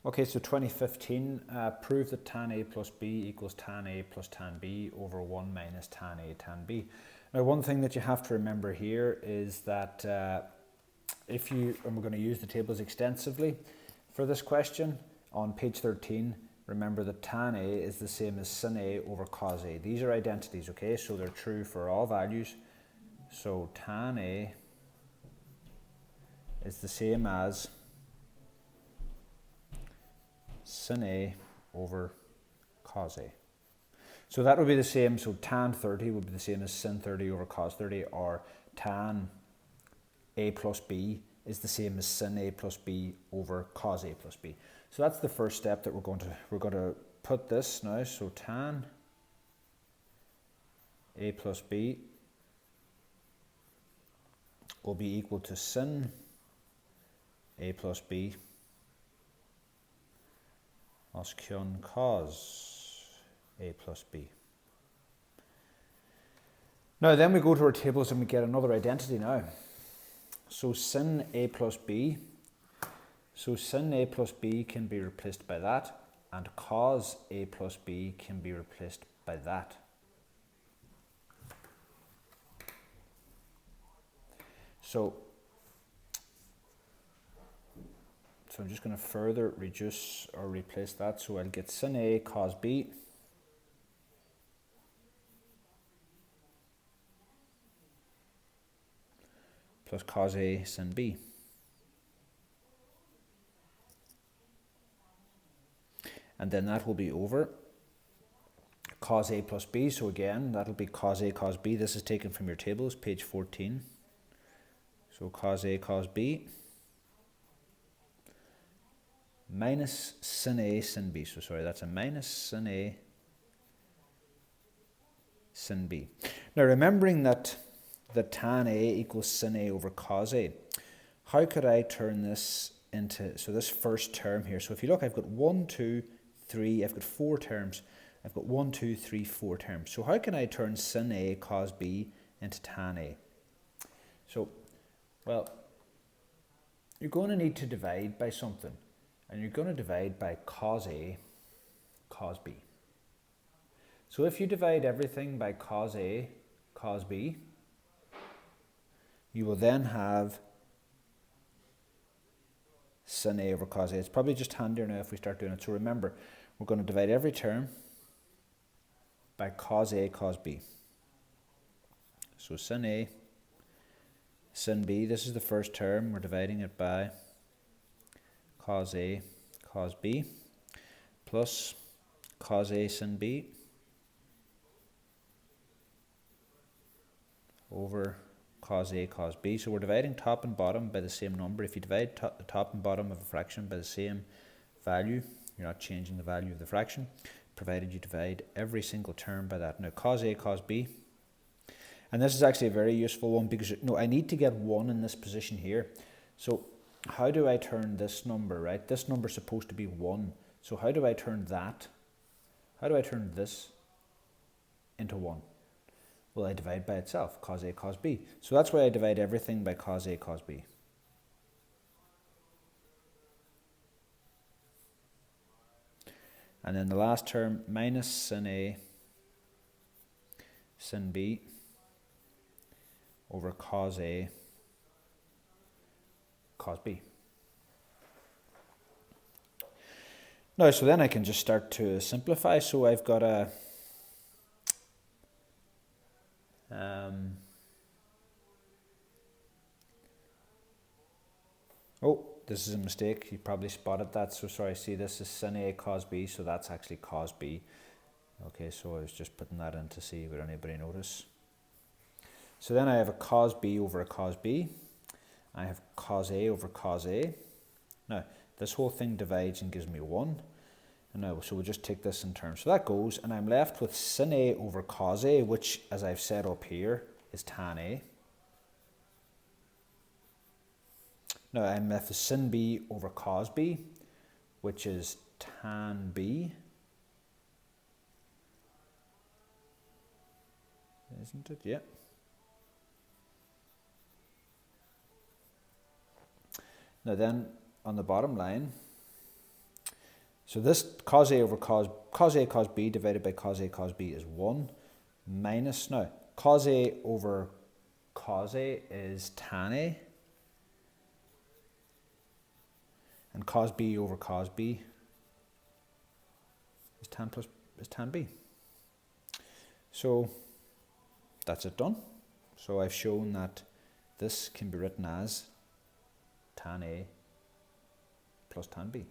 Okay, so 2015, prove that tan A plus B equals tan A plus tan B over 1 minus tan A tan B. Now, one thing that you have to remember here is that and we're going to use the tables extensively for this question, on page 13, remember that tan A is the same as sin A over cos A. These are identities, okay, so they're true for all values. So tan A is the same as sin A over cos A. So that would be the same, so tan 30 would be the same as sin 30 over cos 30, or tan A plus B is the same as sin A plus B over cos A plus B. So that's the first step that we're going to put this now. So tan A plus B will be equal to sin A plus B oscion cos A plus B. Now then we go to our tables and we get another identity now. So sin A plus B, so sin A plus B can be replaced by that, and cos A plus B can be replaced by that. So I'm just going to further reduce or replace that. So I'll get sin A cos B plus cos A sin B. And then that will be over cos A plus B. So again, that'll be cos A cos B. This is taken from your tables, page 14. So cos A cos B minus sin A sin B. So sorry, that's a minus sin A sin B. Now remembering that tan A equals sin A over cos A, how could I turn this into, so this first term here, so if you look, I've got 1, 2, 3, I've got 4 terms. I've got 1, 2, 3, 4 terms. So how can I turn sin A cos B into tan A? So, well, you're going to need to divide by something. And you're going to divide by cos A cos B. So if you divide everything by cos A cos B, you will then have sin A over cos A. It's probably just handier now if we start doing it. So remember, we're going to divide every term by cos A cos B. So sin A, sin B, this is the first term, we're dividing it by cos A cos B plus cos A sin B over cos A cos B. So we're dividing top and bottom by the same number. If you divide the top and bottom of a fraction by the same value, you're not changing the value of the fraction, provided you divide every single term by that. Now cos A cos B, and this is actually a very useful one because I need to get 1 in this position here. So how do I turn this number, right? This number is supposed to be 1. So how do I turn that? How do I turn this into 1? Well, I divide by itself, cos A cos B. So that's why I divide everything by cos A cos B. And then the last term, minus sin A sin B over cos A cos B. Now, so then I can just start to simplify. So I've got a oh, this is a mistake. You probably spotted that. So sorry, see, this is sin A cos B, so that's actually cos B. Okay, so I was just putting that in to see would anybody notice. So then I have a cos B over a cos B. I have cos A over cos A. Now, this whole thing divides and gives me 1. And now, so we'll just take this in terms. So that goes, and I'm left with sin A over cos A, which, as I've said up here, is tan A. Now, I'm left with sin B over cos B, which is tan B. Isn't it? Yeah. Now then, on the bottom line, So this cos A over cos A cos B divided by cos A cos B is 1 minus, now, cos A over cos A is tan A, and cos B over cos B is tan B. So that's it done. So I've shown that this can be written as tan A plus tan B.